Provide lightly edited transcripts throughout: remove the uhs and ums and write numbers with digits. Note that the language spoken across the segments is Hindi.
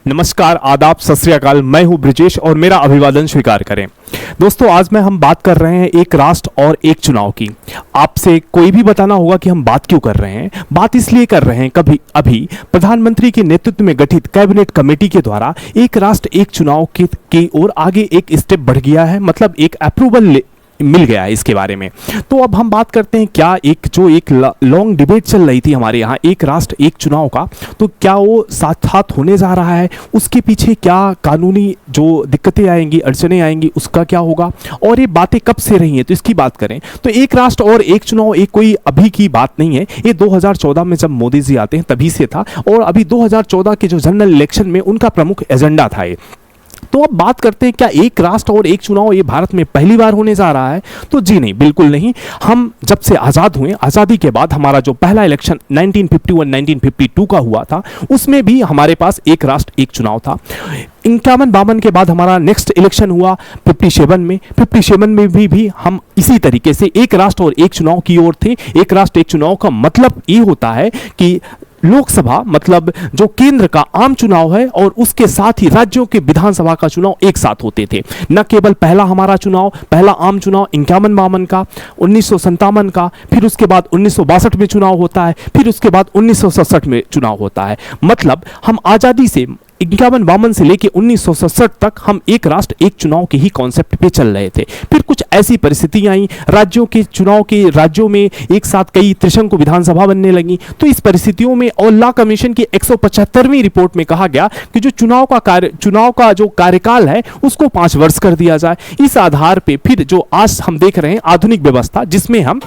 नमस्कार, आदाब, सत श्री अकाल। मैं हूं ब्रिजेश और मेरा अभिवादन स्वीकार करें। दोस्तों, आज हम बात कर रहे हैं एक राष्ट्र और एक चुनाव की। आपसे कोई भी बताना होगा कि हम बात क्यों कर रहे हैं। बात इसलिए कर रहे हैं कभी अभी प्रधानमंत्री के नेतृत्व में गठित कैबिनेट कमेटी के द्वारा एक राष्ट्र एक चुनाव की ओर आगे एक स्टेप बढ़ गया है, मतलब एक अप्रूवल मिल गया है इसके बारे में। तो अब हम बात करते हैं क्या एक लॉन्ग डिबेट चल रही थी हमारे यहाँ एक राष्ट्र एक चुनाव का, तो क्या वो साथ साथ होने जा रहा है, उसके पीछे क्या कानूनी जो दिक्कतें आएंगी, अड़चने आएंगी, उसका क्या होगा, और ये बातें कब से रही हैं, तो इसकी बात करें तो एक राष्ट्र और एक चुनाव एक कोई अभी की बात नहीं है। ये 2014 में जब मोदी जी आते हैं तभी से था, और अभी 2014 के जो जनरल इलेक्शन में उनका प्रमुख एजेंडा था ये। तो अब बात करते हैं क्या एक राष्ट्र और एक चुनाव ये भारत में पहली बार होने जा रहा है, तो जी नहीं, बिल्कुल नहीं। हम जब से आज़ाद हुए, आज़ादी के बाद हमारा जो पहला इलेक्शन 1951-1952 का हुआ था, उसमें भी हमारे पास एक राष्ट्र एक चुनाव था। 51-52 के बाद हमारा नेक्स्ट इलेक्शन हुआ 57 में भी हम इसी तरीके से एक राष्ट्र और एक चुनाव की ओर थे। एक राष्ट्र एक चुनाव का मतलब ये होता है कि लोकसभा मतलब जो केंद्र का आम चुनाव है और उसके साथ ही राज्यों के विधानसभा का चुनाव एक साथ होते थे। न केवल पहला हमारा चुनाव, पहला आम चुनाव 51-52 का, 1957 का, फिर उसके बाद 1962 में चुनाव होता है, फिर उसके बाद 1967 में चुनाव होता है। मतलब हम आज़ादी से 51-52 से लेके 1967 तक हम एक राष्ट्र एक चुनाव के ही कॉन्सेप्ट पे चल रहे थे। फिर कुछ ऐसी परिस्थितियां आई, राज्यों के चुनाव के राज्यों में एक साथ कई त्रिशंकु विधानसभा बनने लगी। तो इस परिस्थितियों में और लॉ कमीशन की 175वीं रिपोर्ट में कहा गया कि जो चुनाव का जो कार्यकाल है उसको 5 वर्ष कर दिया जाए। इस आधार पे फिर जो आज हम देख रहे हैं आधुनिक व्यवस्था, जिसमें हम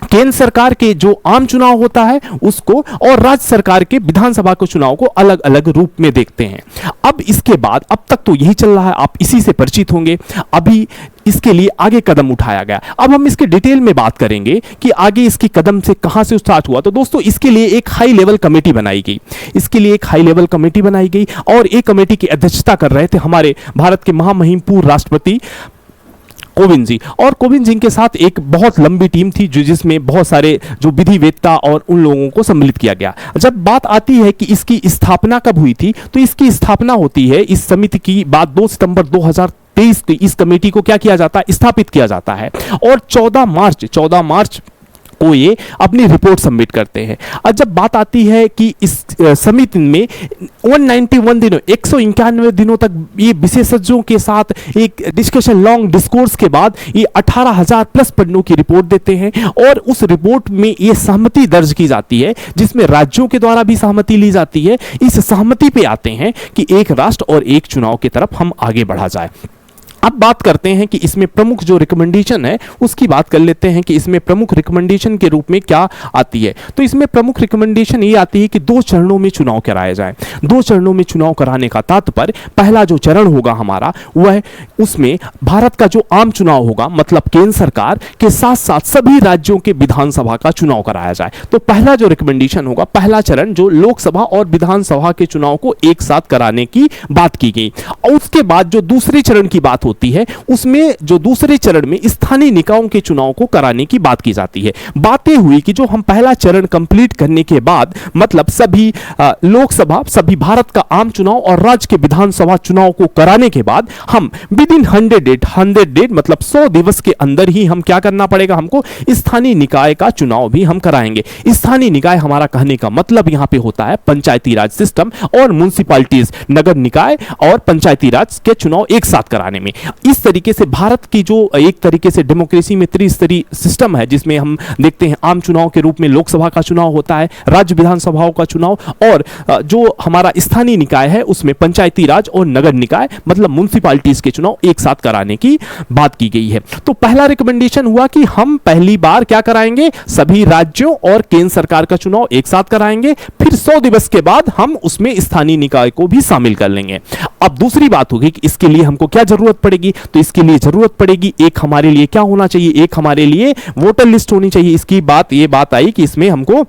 केंद्र सरकार के जो आम चुनाव होता है उसको और राज्य सरकार के विधानसभा के चुनाव को अलग अलग रूप में देखते हैं। अब इसके बाद अब तक तो यही चल रहा है, आप इसी से परिचित होंगे। अभी इसके लिए आगे कदम उठाया गया। अब हम इसके डिटेल में बात करेंगे कि आगे इसकी कदम से कहां से स्टार्ट हुआ। तो दोस्तों, इसके लिए एक हाई लेवल कमेटी बनाई गई और एक कमेटी की अध्यक्षता कर रहे थे हमारे भारत के महामहिम पूर्व राष्ट्रपति कोविंद जी। और कोविंद जी के साथ एक बहुत लंबी टीम थी जिसमें बहुत सारे जो विधिवेत्ता और उन लोगों को सम्मिलित किया गया। जब बात आती है कि इसकी स्थापना कब हुई थी, तो इसकी स्थापना होती है इस समिति की बात 2 सितंबर 2023 को इस कमेटी को क्या किया जाता है, स्थापित किया जाता है। और 14 मार्च को ये अपनी रिपोर्ट सबमिट करते हैं। और जब बात आती है कि इस समिति में 191 दिनों 191 दिनों तक ये विशेषज्ञों के साथ एक डिस्कशन लॉन्ग डिस्कोर्स के बाद ये 18,000 प्लस पन्नों की रिपोर्ट देते हैं। और उस रिपोर्ट में ये सहमति दर्ज की जाती है, जिसमें राज्यों के द्वारा भी सहमति ली जाती है। इस सहमति पे आते हैं कि एक राष्ट्र और एक चुनाव की तरफ हम आगे बढ़ा जाए। अब बात करते हैं कि इसमें प्रमुख जो रिकमेंडेशन है उसकी बात कर लेते हैं कि इसमें प्रमुख रिकमेंडेशन के रूप में क्या आती है। तो इसमें प्रमुख रिकमेंडेशन ये आती है कि 2 चरणों में चुनाव कराया जाए। 2 चरणों में चुनाव कराने का तात्पर्य, पहला जो चरण होगा हमारा वह उसमें भारत का जो आम चुनाव होगा, मतलब केंद्र सरकार के साथ साथ सभी राज्यों के विधानसभा का चुनाव कराया जाए। तो पहला जो रिकमेंडेशन होगा, पहला चरण जो लोकसभा और विधानसभा के चुनाव को एक साथ कराने की बात की गई। और उसके बाद जो दूसरे चरण की बात होती है, उसमें जो दूसरे चरण में स्थानीय निकायों के चुनाव को कराने की बात की जाती है। बातें हुई कि जो हम पहला चरण कंप्लीट करने के बाद, मतलब सभी लोकसभा, सभी भारत का आम चुनाव और राज्य के विधानसभा चुनाव को कराने के बाद हम विद इन 100 डेट मतलब 100 दिवस के अंदर ही हम क्या करना पड़ेगा, हमको स्थानीय निकाय का चुनाव भी हम कराएंगे। स्थानीय निकाय हमारा कहने का मतलब यहां पे होता है पंचायती राज सिस्टम और म्युनिसिपैलिटीज, नगर निकाय और पंचायती राज के चुनाव एक साथ कराने में। इस तरीके से भारत की जो एक तरीके से डेमोक्रेसी में त्रिस्तरीय सिस्टम है, जिसमें हम देखते हैं आम चुनाव के रूप में लोकसभा का चुनाव होता है, राज्य विधानसभाओं का चुनाव, और जो हमारा स्थानीय निकाय है उसमें पंचायती राज और नगर निकाय मतलब म्युनिसिपैलिटीज के चुनाव एक साथ कराने की बात की गई है। तो पहला रिकमेंडेशन हुआ कि हम पहली बार क्या कराएंगे, सभी राज्यों और केंद्र सरकार का चुनाव एक साथ कराएंगे, फिर 100 दिवस के बाद हम उसमें स्थानीय निकाय को भी शामिल कर लेंगे। अब दूसरी बात होगी कि इसके लिए हमको क्या जरूरत पड़ेगी, तो इसके लिए जरूरत पड़ेगी, एक हमारे लिए क्या होना चाहिए, एक हमारे लिए वोटर लिस्ट होनी चाहिए। इसकी बात ये बात आई कि इसमें हमको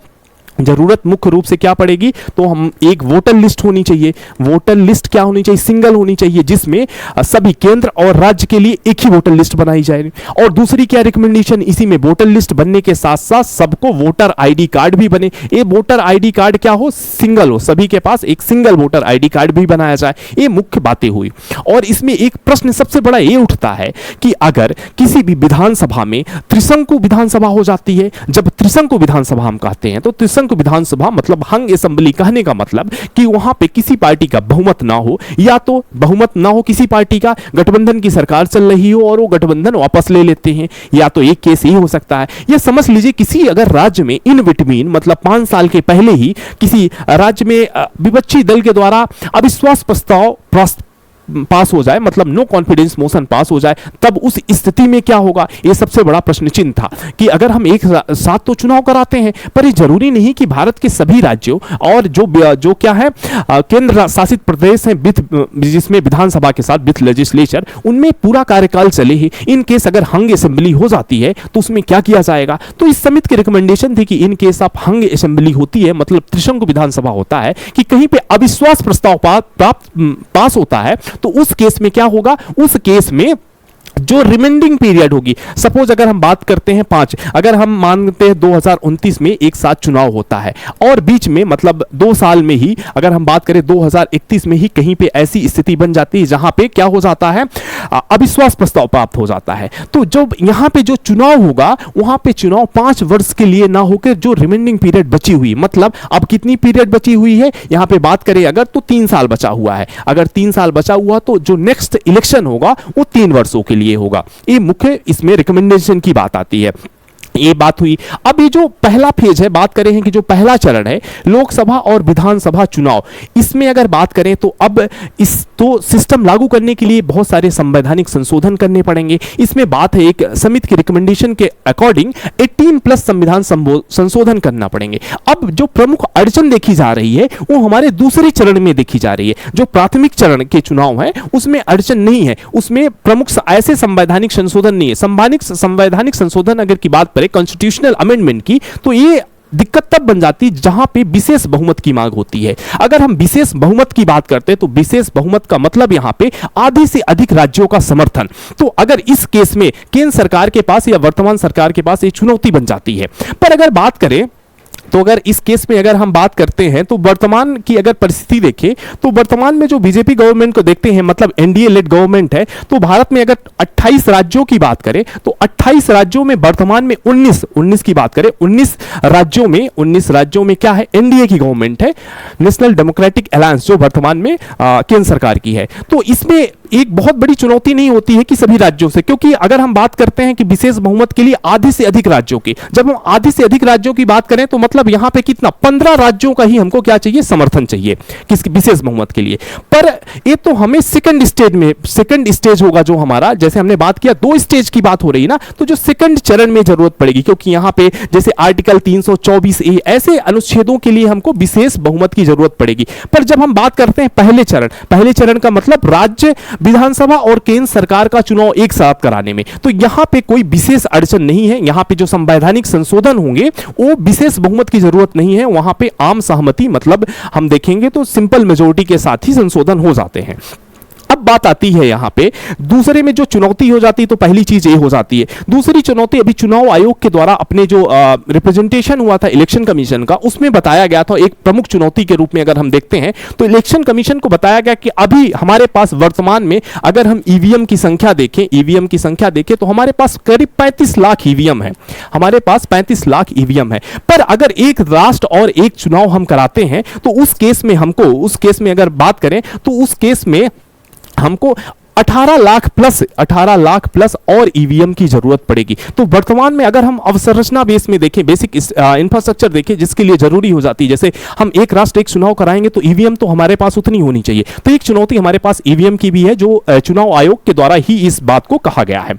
जरूरत मुख्य रूप से क्या पड़ेगी, तो हम एक वोटर लिस्ट होनी चाहिए। वोटर लिस्ट क्या होनी चाहिए, सिंगल होनी चाहिए, जिसमें सभी केंद्र और राज्य के लिए एक ही वोटर लिस्ट बनाई जाए। और दूसरी क्या रिकमेंडेशन, इसी में वोटर लिस्ट बनने के साथ साथ सबको वोटर आईडी कार्ड भी बने। ये वोटर आईडी कार्ड क्या हो, सिंगल हो, सभी के पास एक सिंगल वोटर आईडी कार्ड भी बनाया जाए। ये मुख्य बातें हुई। और इसमें एक प्रश्न सबसे बड़ा ये उठता है कि अगर किसी भी विधानसभा में त्रिशंकु विधानसभा हो जाती है, जब त्रिशंकु विधानसभा हम कहते हैं तो त्रिशंकु विधानसभा मतलब हंग असेंबली, कहने का मतलब कि वहां पे किसी पार्टी का बहुमत ना हो, या तो बहुमत ना हो किसी पार्टी का, गठबंधन की सरकार चल रही हो और वो गठबंधन वापस ले लेते हैं, या तो एक केस ही हो सकता है। या समझ लीजिए किसी अगर राज्य में इन बिटवीन मतलब 5 साल के पहले ही किसी राज्य में विपक्षी दल के द्वारा अविश्वास प्रस्ताव पास हो जाए, मतलब नो कॉन्फिडेंस मोशन पास हो जाए, तब उस स्थिति में क्या होगा, यह सबसे बड़ा प्रश्न चिन्ह था। कि अगर हम एक साथ तो चुनाव कराते हैं, पर यह जरूरी नहीं कि भारत के सभी राज्यों और जो क्या है केंद्र शासित प्रदेश हैं जिसमें विधानसभा के साथ विथ लेजिस्लेचर, उनमें पूरा कार्यकाल चले ही। इन केस अगर हंग असेंबली हो जाती है तो उसमें क्या किया जाएगा, तो इस समिति की रिकमेंडेशन थी कि in case of hung assembly होती है, मतलब त्रिशंकु विधानसभा होता है, कि कहीं पे अविश्वास प्रस्ताव पास होता है, तो उस केस में क्या होगा, उस केस में जो रिमेंडिंग पीरियड होगी, सपोज अगर हम बात करते हैं 5, अगर हम मानते हैं 2029 में एक साथ चुनाव होता है और बीच में मतलब 2 साल में ही अगर हम बात करें 2031 में ही कहीं पे ऐसी स्थिति बन जाती है जहां पे क्या हो जाता है, अविश्वास प्रस्ताव प्राप्त हो जाता है, तो जब यहां पे जो चुनाव होगा वहां पे चुनाव 5 वर्ष के लिए ना होकर जो रिमेंडिंग पीरियड बची हुई, मतलब अब कितनी पीरियड बची हुई है यहां पे बात करें अगर, तो 3 साल बचा हुआ है। अगर 3 साल बचा हुआ तो जो नेक्स्ट इलेक्शन होगा वो 3 वर्षों के लिए होगा। ये मुख्य इसमें रिकमेंडेशन की बात आती है। ये बात हुई। अब ये जो पहला फेज है, बात करें हैं कि जो पहला चरण है लोकसभा और विधानसभा चुनाव, इसमें अगर बात करें तो अब इस तो सिस्टम लागू करने के लिए बहुत सारे संवैधानिक संशोधन करने पड़ेंगे। इसमें बात है एक समिति की रिकमेंडेशन के अकॉर्डिंग 18+ संविधान संशोधन करना पड़ेंगे। अब जो प्रमुख अड़चन देखी जा रही है वो हमारे दूसरे चरण में देखी जा रही है। जो प्राथमिक चरण के चुनाव है उसमें अड़चन नहीं है, उसमें प्रमुख ऐसे संवैधानिक संशोधन नहीं है। संवैधानिक संशोधन अगर की बात करें कॉन्स्टिट्यूशनल अमेंडमेंट की, तो ये दिक्कत तब बन जाती जहां पे विशेष बहुमत की मांग होती है। अगर हम विशेष बहुमत की बात करते हैं तो विशेष बहुमत का मतलब यहां पे आधे से अधिक राज्यों का समर्थन। तो अगर इस केस में केंद्र सरकार के पास या वर्तमान सरकार के पास ये चुनौती बन जाती है। पर अगर बात करें तो अगर इस केस में अगर हम बात करते हैं तो वर्तमान की अगर परिस्थिति देखें तो वर्तमान में जो बीजेपी गवर्नमेंट को देखते हैं, मतलब एनडीए लेड गवर्नमेंट है, तो भारत में अगर 28 राज्यों की बात करें तो 28 राज्यों में वर्तमान में 19 की बात करें, 19 राज्यों में क्या है, एनडीए की गवर्नमेंट है, नेशनल डेमोक्रेटिक अलायंस, जो वर्तमान में केंद्र सरकार की है। तो इसमें एक बहुत बड़ी चुनौती नहीं होती है कि सभी राज्यों से, क्योंकि अगर हम बात करते हैं कि विशेष बहुमत के लिए आधे से अधिक राज्यों की, जब हम आधे से अधिक राज्यों की बात करें तो मतलब यहां पे कितना 15 राज्यों का ही हमको क्या चाहिए, समर्थन चाहिए किसकी, विशेष बहुमत के लिए। पर ये तो हमें सेकंड स्टेज होगा जो हमारा, जैसे हमने बात किया 2 स्टेज की बात हो रही ना, तो जो सेकंड चरण में जरूरत पड़ेगी, क्योंकि यहां पे जैसे आर्टिकल 324A ऐसे अनुच्छेदों के लिए हमको विशेष बहुमत की जरूरत पड़ेगी। पर जब हम बात करते हैं पहले चरण का मतलब राज्य विधानसभा और केंद्र सरकार का चुनाव एक साथ कराने में, तो यहां पे कोई विशेष अड़चन नहीं है। यहां पे जो संवैधानिक संशोधन होंगे वो विशेष बहुमत की जरूरत नहीं है, वहां पे आम सहमति, मतलब हम देखेंगे तो सिंपल मेजोरिटी के साथ ही संशोधन हो जाते हैं। अब बात आती है यहां पे दूसरे में जो चुनौती हो जाती है, तो पहली चीज ये हो जाती है। दूसरी चुनौती अभी चुनाव आयोग के द्वारा अपने जो रिप्रेजेंटेशन हुआ था इलेक्शन कमीशन का, उसमें बताया गया था एक प्रमुख चुनौती के रूप में अगर हम देखते हैं तो इलेक्शन कमीशन को बताया गया कि अभी हमारे पास वर्तमान में अगर हम ईवीएम की संख्या देखें तो हमारे पास करीब 35 लाख ईवीएम है, हमारे पास 35 लाख ईवीएम है। पर अगर एक राष्ट्र और एक चुनाव हम कराते हैं तो उस केस में अगर बात करें तो उस केस में हमको 18 लाख प्लस और ईवीएम की जरूरत पड़ेगी। तो वर्तमान में अगर हम अवसंरचना बेस में देखें, बेसिक इंफ्रास्ट्रक्चर देखें जिसके लिए जरूरी हो जाती है, जैसे हम एक राष्ट्र एक चुनाव कराएंगे तो ईवीएम तो हमारे पास उतनी होनी चाहिए। तो एक चुनौती हमारे पास ईवीएम की भी है, जो चुनाव आयोग के द्वारा ही इस बात को कहा गया है।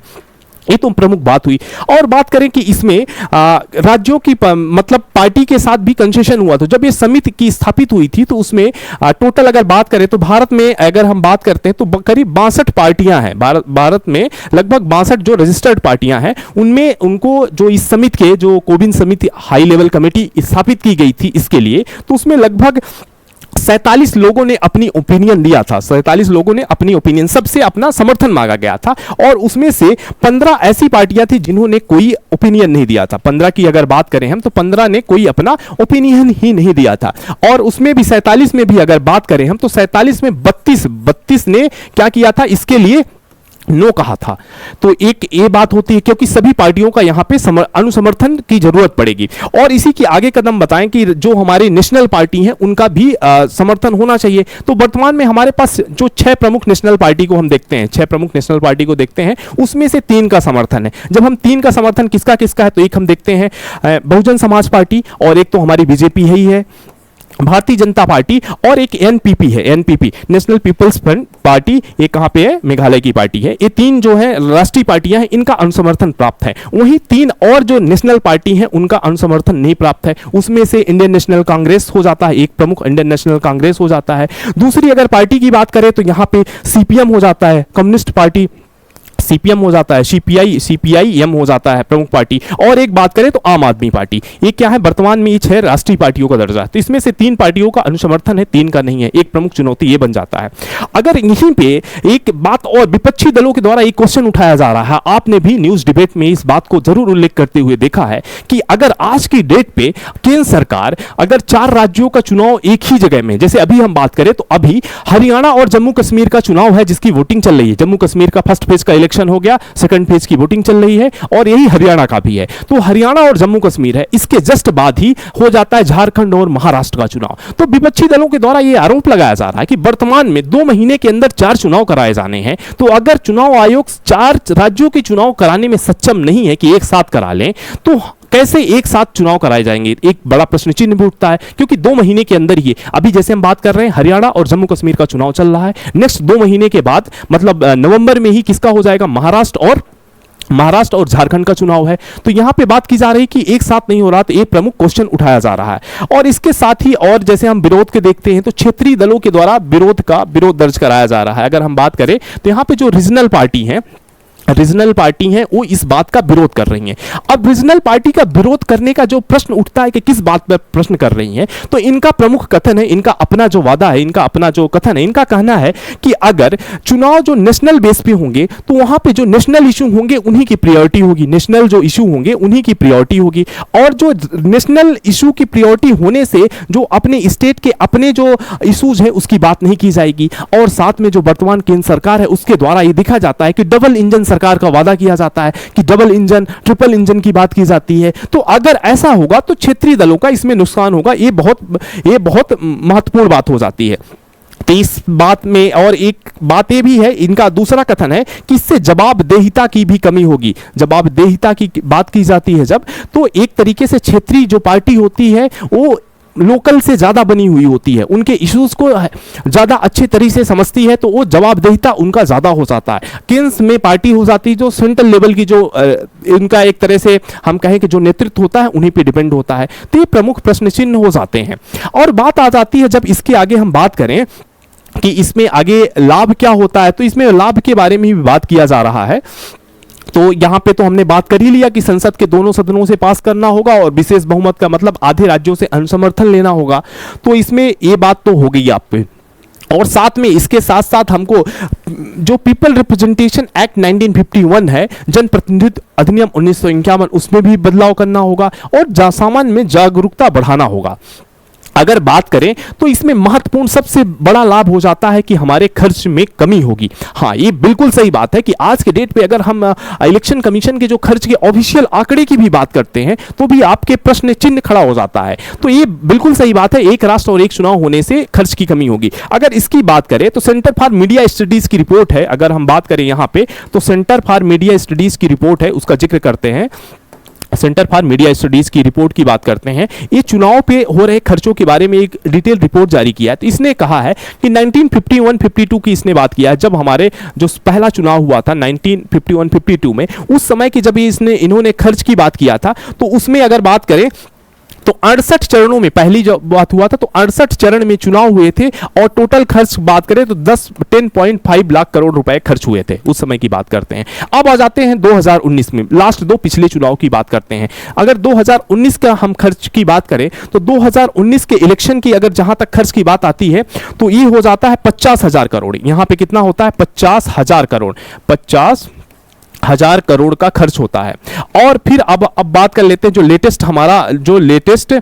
ये तो प्रमुख बात हुई। और बात करें कि इसमें राज्यों की मतलब पार्टी के साथ भी कंसेशन हुआ। तो जब ये समिति की स्थापित हुई थी तो उसमें टोटल अगर बात करें तो भारत में अगर हम बात करते हैं तो करीब 62 पार्टियां हैं। भारत में लगभग 62 जो रजिस्टर्ड पार्टियां हैं, उनमें उनको जो इस समिति के जो कोविन समिति हाई लेवल कमेटी स्थापित की गई थी इसके लिए, तो उसमें लगभग 47 लोगों ने अपनी ओपिनियन दिया था। 47 लोगों ने अपनी ओपिनियन, सबसे अपना समर्थन मांगा गया था। और उसमें से 15 ऐसी पार्टियां थी जिन्होंने कोई ओपिनियन नहीं दिया था। 15 की अगर बात करें हम तो 15 ने कोई अपना ओपिनियन ही नहीं दिया था। और उसमें भी 47 में भी अगर बात करें हम तो 47 में 32 ने क्या किया था, इसके लिए नो कहा था। तो एक ये बात होती है क्योंकि सभी पार्टियों का यहां पे अनुसमर्थन की जरूरत पड़ेगी। और इसी की आगे कदम बताएं कि जो हमारी नेशनल पार्टी है उनका भी समर्थन होना चाहिए। तो वर्तमान में हमारे पास जो 6 प्रमुख नेशनल पार्टी को हम देखते हैं, 6 प्रमुख नेशनल पार्टी को देखते हैं, उसमें से 3 का समर्थन है। जब हम 3 का समर्थन किसका किसका है तो एक हम देखते हैं बहुजन समाज पार्टी, और एक तो हमारी बीजेपी ही है, भारतीय जनता पार्टी, और एक एनपीपी है, NPP national people's front party, ये कहां पे है, मेघालय की पार्टी है। ये 3 जो है राष्ट्रीय पार्टियां हैं, इनका अनुसमर्थन प्राप्त है। वहीं 3 और जो नेशनल पार्टी हैं उनका अनुसमर्थन नहीं प्राप्त है। उसमें से इंडियन नेशनल कांग्रेस हो जाता है, एक प्रमुख इंडियन नेशनल कांग्रेस हो जाता है। दूसरी अगर पार्टी की बात करें तो यहां पे सीपीएम हो जाता है, कम्युनिस्ट पार्टी सीपीएम हो जाता है, सीपीआईएम हो जाता है प्रमुख पार्टी। और एक बात करें तो आम आदमी पार्टी, ये क्या है, वर्तमान में ये 6 राष्ट्रीय पार्टियों का दर्जा है। तो इसमें से 3 पार्टियों का अनुसमर्थन है, 3 का नहीं है। एक प्रमुख चुनौती ये बन जाता है। अगर यहीं पे एक बात और विपक्षी दलों के द्वारा एक क्वेश्चन उठाया जा रहा है, आपने भी न्यूज डिबेट में इस बात को जरूर उल्लेख करते हुए देखा है कि अगर आज की डेट पे केंद्र सरकार अगर 4 राज्यों का चुनाव एक ही जगह में, जैसे अभी हम बात करें तो अभी हरियाणा और जम्मू कश्मीर का चुनाव है जिसकी वोटिंग चल रही है। जम्मू कश्मीर का फर्स्ट फेज का इलेक्शन हो गया, सेकंड फेज की वोटिंग चल रही है, और यही हरियाणा का भी है। तो हरियाणा और जम्मू कश्मीर है, इसके जस्ट बाद ही हो जाता है झारखंड और महाराष्ट्र का चुनाव। तो विपक्षी दलों के द्वारा यह आरोप लगाया जा रहा है कि वर्तमान में 2 महीने के अंदर 4 चुनाव कराए जाने हैं। तो अगर चुनाव आयोग 4 राज्यों के चुनाव कराने में सक्षम नहीं है कि एक साथ करा लें, तो कैसे एक साथ चुनाव कराए जाएंगे, एक बड़ा प्रश्न चिन्ह भी उठता है। क्योंकि 2 महीने के अंदर ही, अभी जैसे हम बात कर रहे हैं हरियाणा और जम्मू कश्मीर का चुनाव चल रहा है, नेक्स्ट 2 महीने के बाद मतलब नवंबर में ही किसका हो जाएगा, महाराष्ट्र और झारखंड का चुनाव है। तो यहां पे बात की जा रही कि एक साथ नहीं हो रहा, तो एक प्रमुख क्वेश्चन उठाया जा रहा है। और इसके साथ ही और जैसे हम विरोध के देखते हैं तो क्षेत्रीय दलों के द्वारा विरोध दर्ज कराया जा रहा है। अगर हम बात करें तो यहां पे जो रीजनल पार्टी हैं वो इस बात का विरोध कर रही हैं। अब रीजनल पार्टी का विरोध करने का जो प्रश्न उठता है कि किस बात पर प्रश्न कर रही हैं, तो इनका प्रमुख कथन है, इनका अपना जो वादा है, इनका अपना जो कथन है, इनका कहना है कि अगर चुनाव जो नेशनल बेस पे होंगे तो वहां पे जो नेशनल इशू होंगे उन्हीं की प्रायोरिटी होगी, नेशनल जो इशू होंगे उन्हीं की प्रायोरिटी होगी। और जो नेशनल इशू की प्रायोरिटी होने से जो अपने स्टेट के अपने जो इशूज है उसकी बात नहीं की जाएगी। और साथ में जो वर्तमान केंद्र सरकार है उसके द्वारा ये देखा जाता है कि डबल इंजन सरकार का वादा किया जाता है कि डबल इंजन, ट्रिपल इंजन की बात की जाती है। तो अगर ऐसा होगा तो क्षेत्रीय दलों का इसमें नुकसान होगा। ये बहुत महत्वपूर्ण बात हो जाती है। तो इस बात में और एक बात ये भी है, इनका दूसरा कथन है कि इससे जवाबदेहिता की भी कमी होगी। जवाबदेहिता की बात की जाती है जब, तो एक तरीके से क्षेत्रीय जो पार्टी होती है वो लोकल से ज्यादा बनी हुई होती है, उनके इश्यूज को ज्यादा अच्छे तरीके से समझती है, तो वो जवाबदेहिता उनका ज्यादा हो जाता है। केंद्र में पार्टी हो जाती है जो सेंट्रल लेवल की जो इनका एक तरह से हम कहें कि जो नेतृत्व होता है उन्हीं पे डिपेंड होता है। तो ये प्रमुख प्रश्न चिन्ह हो जाते हैं। और बात आ जाती है जब इसके आगे हम बात करें कि इसमें आगे लाभ क्या होता है, तो इसमें लाभ के बारे में भी बात किया जा रहा है। तो यहां पे तो हमने बात कर ही लिया कि संसद के दोनों सदनों से पास करना होगा और विशेष बहुमत का मतलब आधे राज्यों से अनुसमर्थन लेना होगा। तो इसमें ये बात तो हो गई आप पे। और साथ में इसके साथ साथ हमको जो पीपल रिप्रेजेंटेशन एक्ट 1951 है, जन प्रतिनिधित्व अधिनियम 1951, उसमें भी बदलाव करना होगा और सामान्य में जागरूकता बढ़ाना होगा। अगर बात करें तो इसमें महत्वपूर्ण सबसे बड़ा लाभ हो जाता है कि हमारे खर्च में कमी होगी। हाँ, ये बिल्कुल सही बात है कि आज के डेट पे अगर हम इलेक्शन कमीशन के जो खर्च के ऑफिशियल आंकड़े की भी बात करते हैं तो भी आपके प्रश्न चिन्ह खड़ा हो जाता है। तो ये बिल्कुल सही बात है, एक राष्ट्र और एक चुनाव होने से खर्च की कमी होगी। अगर इसकी बात करें तो सेंटर फॉर मीडिया स्टडीज की रिपोर्ट है, अगर हम बात करें यहां पे तो सेंटर फॉर मीडिया स्टडीज की रिपोर्ट है, उसका जिक्र करते हैं। सेंटर फॉर मीडिया स्टडीज की रिपोर्ट की बात करते हैं, ये चुनाव पे हो रहे खर्चों के बारे में एक डिटेल रिपोर्ट जारी किया है। तो इसने कहा है कि 1951-52 की इसने बात किया है, जब हमारे जो पहला चुनाव हुआ था 1951-52 में, उस समय की जब इन्होंने खर्च की बात किया था, तो उसमें अगर बात करें तो 68 चरणों में पहली जो बात हुआ था, तो 68 चरण में चुनाव हुए थे और टोटल खर्च बात करें तो 10.5 लाख करोड़ रुपए खर्च हुए थे, उस समय की बात करते हैं। अब आ जाते हैं 2019 में, लास्ट दो पिछले चुनाव की बात करते हैं। अगर 2019 का हम खर्च की बात करें तो 2019 के इलेक्शन की अगर जहां तक खर्च की बात आती है तो ये हो जाता है 50,000 करोड़। यहां पे कितना होता है? 50,000 करोड़, 50,000 करोड़ का खर्च होता है। और फिर अब बात कर लेते हैं जो लेटेस्ट हमारा जो लेटेस्ट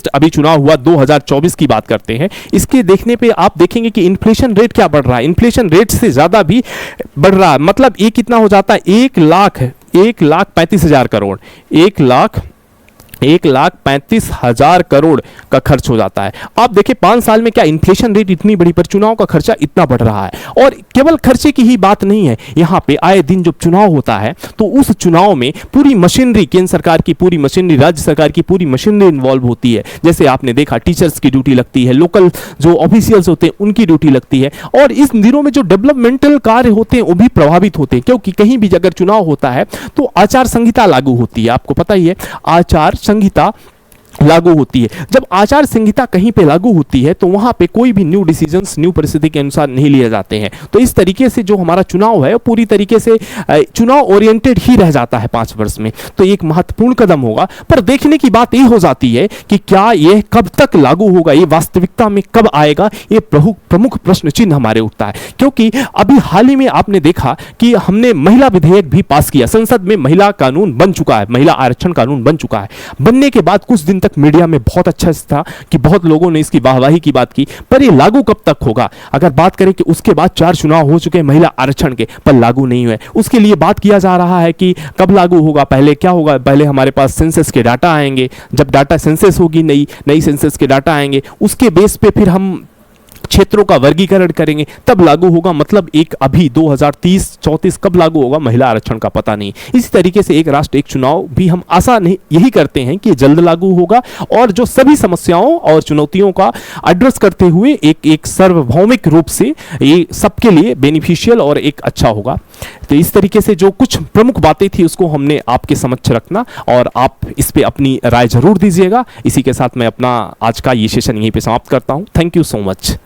अभी चुनाव हुआ 2024 की बात करते हैं। इसके देखने पे आप देखेंगे कि इन्फ्लेशन रेट क्या बढ़ रहा है, इन्फ्लेशन रेट से ज्यादा भी बढ़ रहा है। मतलब ये कितना हो जाता है? 1,35,000 करोड़, 1,35,000 करोड़ का खर्च हो जाता है। आप देखिए 5 साल में क्या इन्फ्लेशन रेट इतनी बड़ी, पर चुनाव का खर्चा इतना बढ़ रहा है। और केवल खर्चे की ही बात नहीं है, यहां पे आए दिन जब चुनाव होता है तो उस चुनाव में पूरी मशीनरी, केंद्र सरकार की पूरी मशीनरी, राज्य सरकार की पूरी मशीनरी इन्वॉल्व होती है। जैसे आपने देखा टीचर्स की ड्यूटी लगती है, लोकल जो ऑफिशियल्स होते हैं उनकी ड्यूटी लगती है, और इस दिनों में जो डेवलपमेंटल कार्य होते हैं वो भी प्रभावित होते हैं, क्योंकि कहीं भी अगर चुनाव होता है तो आचार संहिता लागू होती है। आपको पता ही है, आचार संहिता लागू होती है। जब आचार संहिता कहीं पे लागू होती है तो वहां पे कोई भी न्यू डिसीजंस न्यू परिस्थिति के अनुसार नहीं लिए जाते हैं। तो इस तरीके से जो हमारा चुनाव है वो पूरी तरीके से चुनाव ओरिएंटेड ही रह जाता है 5 वर्ष में। तो एक महत्वपूर्ण कदम होगा, पर देखने की बात ये हो जाती है कि क्या यह कब तक लागू होगा, ये वास्तविकता में कब आएगा, ये प्रमुख प्रश्न चिन्ह हमारे उठता है। क्योंकि अभी हाल ही में आपने देखा कि हमने महिला विधेयक भी पास किया, संसद में महिला कानून बन चुका है, महिला आरक्षण कानून बन चुका है। बनने के बाद कुछ दिन तक मीडिया में बहुत अच्छा था कि बहुत लोगों ने इसकी वाहवाही की बात की, पर ये लागू कब तक होगा? अगर बात करें कि उसके बाद 4 चुनाव हो चुके हैं महिला आरक्षण के, पर लागू नहीं हुए। उसके लिए बात किया जा रहा है कि कब लागू होगा, पहले क्या होगा, पहले हमारे पास सेंसस के डाटा आएंगे, जब डाटा सेंसस होगी, नई सेंसस के डाटा आएंगे, उसके बेस पे फिर हम क्षेत्रों का वर्गीकरण करेंगे, तब लागू होगा। मतलब एक अभी 2030-34 कब लागू होगा महिला आरक्षण का पता नहीं। इसी तरीके से एक राष्ट्र एक चुनाव भी हम आशा नहीं यही करते हैं कि जल्द लागू होगा और जो सभी समस्याओं और चुनौतियों का एड्रेस करते हुए एक सार्वभौमिक रूप से ये सबके लिए बेनिफिशियल और एक अच्छा होगा। तो इस तरीके से जो कुछ प्रमुख बातें थी उसको हमने आपके समक्ष रखना, और आप इस पे अपनी राय जरूर दीजिएगा। इसी के साथ मैं अपना आज का ये सेशन यहीं पे समाप्त करता हूं। Thank you so much.